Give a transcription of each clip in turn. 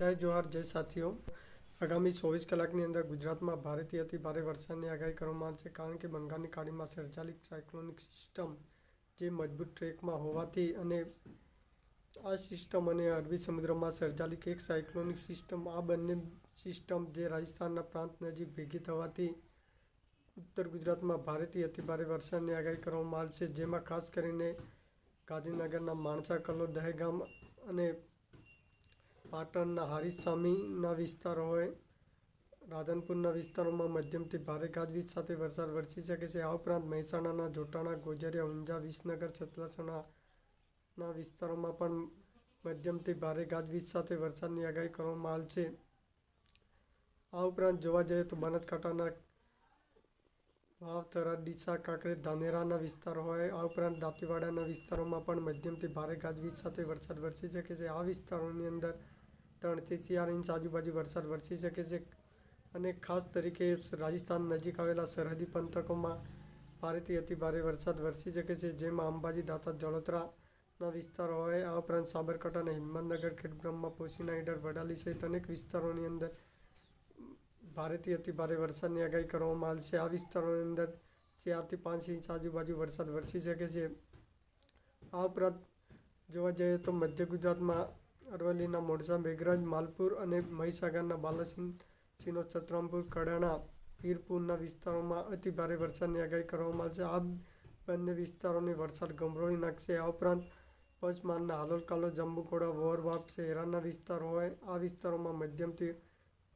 જય જોહાર જય સાથીઓ। આગામી 24 કલાકની અંદર ગુજરાતમાં ભારેથી અતિ ભારે વરસાદની આગાહી કરવામાં આવી છે, કારણ કે બંગાળની ખાડીમાં સર્જાયેલી સાયક્લોનિક સિસ્ટમ જે મજબૂત ટ્રેકમાં હોવાથી અને આ સિસ્ટમ અને અરબી સમુદ્રમાં સર્જાયેલી એક સાયક્લોનિક સિસ્ટમ, આ બંને સિસ્ટમ જે રાજસ્થાનના પ્રાંત નજીક ભેગી થવાથી ઉત્તર ગુજરાતમાં ભારેથી અતિ ભારે વરસાદની આગાહી કરવામાં આવી છે, જેમાં ખાસ કરીને ગાંધીનગરના માણસા, કલોલ, દહેગામ અને પાટણના હારીસામીના વિસ્તારો હોય, રાધનપુરના વિસ્તારોમાં મધ્યમથી ભારે ગાજવીજ સાથે વરસાદ વરસી શકે છે। આ ઉપરાંત મહેસાણાના જોટાણા, ગોજરિયા, ઊંઝા, વિસનગર, સતલાસણાના વિસ્તારોમાં પણ મધ્યમથી ભારે ગાજવીજ સાથે વરસાદની આગાહી કરવામાં આવેલ છે। આ ઉપરાંત જોવા જઈએ તો બનાસકાંઠાના વાવ, થરાદ, ડીસા, કાંકરેજ, ધાનેરાના વિસ્તારો હોય, આ ઉપરાંત દાંતીવાડાના વિસ્તારોમાં પણ મધ્યમથી ભારે ગાજવીજ સાથે વરસાદ વરસી શકે છે। આ વિસ્તારોની અંદર 3 થી 4 ઇંચ આજુબાજુ વરસાદ વરસી શકે છે અને ખાસ તરીકે રાજસ્થાન નજીક આવેલા સરહદી પંથકોમાં ભારેથી અતિ ભારે વરસાદ વરસી શકે છે, જેમાં અંબાજી, દાંતા, જળોતરાના વિસ્તારો હોય, આ ઉપરાંત સાબરકાંઠા, હિંમતનગર, ખેડબ્રહ્મા, પોશીના, ઈડર, વડાલી સહિત અનેક વિસ્તારોની અંદર ભારેથી અતિ ભારે વરસાદની આગાહી કરવામાં આવી છે। આ વિસ્તારોની અંદર 4 થી 5 ઇંચ આજુબાજુ વરસાદ વરસી શકે છે। આ ઉપરાંત જોવા જઈએ તો મધ્ય ગુજરાતમાં અરવલ્લીના મોડાસા, મેઘરજ, માલપુર અને મહીસાગરના બાલાસિનોર, છતરામપુર, કડાણા, વીરપુરના વિસ્તારોમાં અતિ ભારે વરસાદની આગાહી કરવામાં આવી છે। આ બંને વિસ્તારોની વરસાદ ગમરોળી નાખશે। આ ઉપરાંત પંચમહાલના હાલોલ, કાલોલ, જાંબુઘોડા, વોર, વાપ, શહેરાના વિસ્તારો હોય, આ વિસ્તારોમાં મધ્યમથી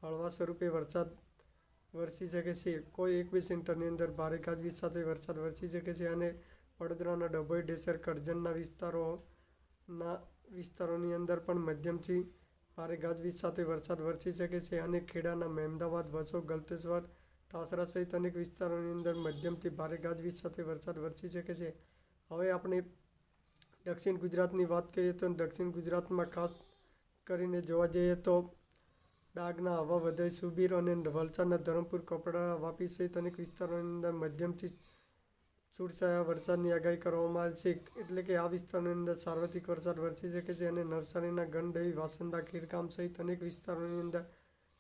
હળવા સ્વરૂપે વરસાદ વરસી શકે છે। કોઈ 1-2 સેન્ટરની અંદર ભારે ગાજવીજ સાથે વરસાદ વરસી શકે છે અને વડોદરાના ડભોઈ, ડેસર, કરજણના વિસ્તારોની અંદર પણ મધ્યમથી ભારે ગાજવીજ સાથે વરસાદ વરસી શકે છે અને ખેડાના મહેમદાવાદ, વસો, ગલતેશ્વર, ઠાસરા સહિત અનેક વિસ્તારોની અંદર મધ્યમથી ભારે ગાજવીજ સાથે વરસાદ વરસી શકે છે। હવે આપણે દક્ષિણ ગુજરાતની વાત કરીએ તો દક્ષિણ ગુજરાતમાં ખાસ કરીને જોવા જઈએ તો ડાંગના હવા, વધઈ, સુબીર અને વલસાડના ધરમપુર, કપરાડા, વાપી સહિત અનેક વિસ્તારોની અંદર મધ્યમથી છૂટછાયા વરસાદની આગાહી કરવામાં આવી છે, એટલે કે આ વિસ્તારોની અંદર સાર્વત્રિક વરસાદ વરસી શકે છે અને નવસારીના ગણદેવી, વાસંદા, ખેરગામ સહિત અનેક વિસ્તારોની અંદર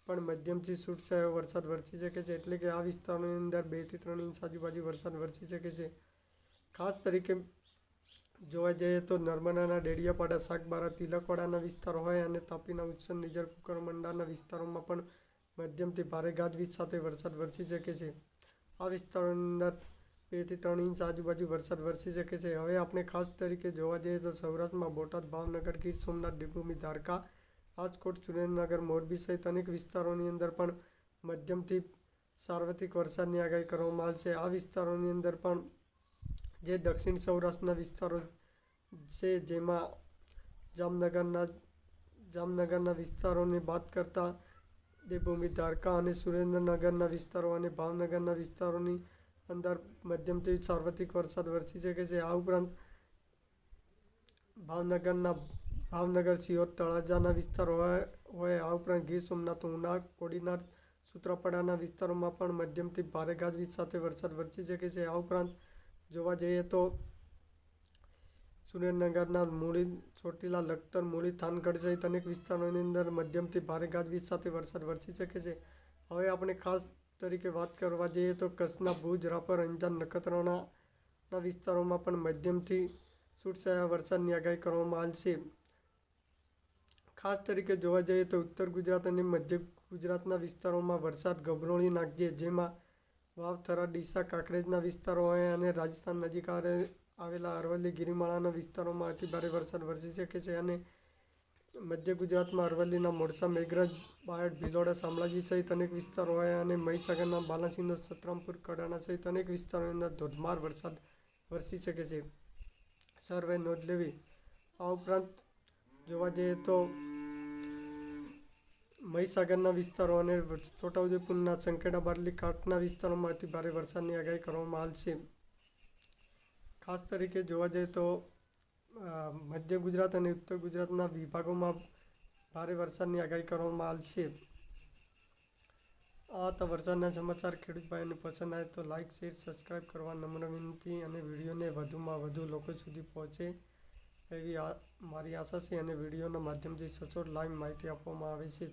પણ મધ્યમથી છૂટછાયો વરસાદ વરસી શકે છે, એટલે કે આ વિસ્તારોની અંદર 2 થી 3 ઇંચ આજુબાજુ વરસાદ વરસી શકે છે। ખાસ તરીકે જોવા જઈએ તો નર્મદાના ડેડિયાપાડા, સાગબારા, તિલકવાડાના વિસ્તારો હોય અને તાપીના ઉચ્છલ, નિઝર, કુકરમંડાના વિસ્તારોમાં પણ મધ્યમથી ભારે ગાજવીજ સાથે વરસાદ વરસી શકે છે। આ વિસ્તારોની અંદર 2 થી 3 ઇંચ આજુબાજુ વરસાદ વરસી શકે છે। હવે આપણે ખાસ તરીકે જોવા જઈએ તો સૌરાષ્ટ્રમાં બોટાદ, ભાવનગર, ગીર સોમનાથ, દેવભૂમિ દ્વારકા, રાજકોટ, સુરેન્દ્રનગર, મોરબી સહિત અનેક વિસ્તારોની અંદર પણ મધ્યમથી સાર્વત્રિક વરસાદની આગાહી કરવામાં આવી છે। આ વિસ્તારોની અંદર પણ જે દક્ષિણ સૌરાષ્ટ્રના વિસ્તારો છે, જેમાં જામનગરના વિસ્તારોને બાદ કરતા દેવભૂમિ દ્વારકા અને સુરેન્દ્રનગરના વિસ્તારો અને ભાવનગરના વિસ્તારોની અંદર મધ્યમથી સાર્વત્રિક વરસાદ વરસી શકે છે। આ ઉપરાંત ભાવનગર, સિહોર, તળાજાના વિસ્તારો હોય, આ ઉપરાંત ગીર સોમનાથ, ઉના, કોડીનાર, સૂત્રાપાડાના વિસ્તારોમાં પણ મધ્યમથી ભારે ગાજવીજ સાથે વરસાદ વરસી શકે છે। આ ઉપરાંત જોવા જઈએ તો સુરેન્દ્રનગરના મૂળી, ચોટીલા, લખતર, મૂળી, થાનગઢ સહિત અનેક વિસ્તારોની અંદર મધ્યમથી ભારે ગાજવીજ સાથે વરસાદ વરસી શકે છે। હવે આપણે ખાસ તરીકે વાત કરવા જઈએ તો કચ્છના ભુજ, રાપર, અંજાર, નખત્રાણાના વિસ્તારોમાં પણ મધ્યમથી છૂટછાયા વરસાદની આગાહી કરવામાં આવી છે। ખાસ તરીકે જોવા જઈએ તો ઉત્તર ગુજરાત અને મધ્ય ગુજરાતના વિસ્તારોમાં વરસાદ ગમરોળી નાખશે, જેમાં વાવ, થરાદ, ડીસા, કાંકરેજના વિસ્તારો હોય અને રાજસ્થાન નજીક આવેલા અરવલ્લી, ગિરિમાળાના વિસ્તારોમાં અતિભારે વરસાદ વરસી શકે છે અને મધ્ય ગુજરાતમાં અરવલ્લીના મોડાસા, મેઘરજ, બાયડ, ભિલોડા, શામળાજી સહિત અનેક વિસ્તારો હોય અને મહીસાગરના બાલાસિનોર, છતરામપુર, કડાણા સહિત અનેક વિસ્તારોની અંદર ધોધમાર વરસાદ વરસી શકે છે, સર્વે નોંધ લેવી। આ ઉપરાંત જોવા જઈએ તો મહીસાગરના વિસ્તારો અને છોટાઉદેપુરના સંખેડા, બારડોલી, કાંઠાના વિસ્તારોમાં અતિભારે વરસાદની આગાહી કરવામાં આવી છે। ખાસ તરીકે જોવા જઈએ તો મધ્ય ગુજરાત અને ઉત્તર ગુજરાતના વિભાગોમાં ભારે વરસાદની આગાહી કરવામાં આવી છે। આ હતા વરસાદના સમાચાર। ખેડૂત ભાઈઓને પસંદ આવે તો લાઇક, શેર, સબસ્ક્રાઈબ કરવા નમ્ર વિનંતી અને વિડીયોને વધુમાં વધુ લોકો સુધી પહોંચે એવી મારી આશા છે અને વિડીયોના માધ્યમથી સચોટ લાઈવ માહિતી આપવામાં આવે છે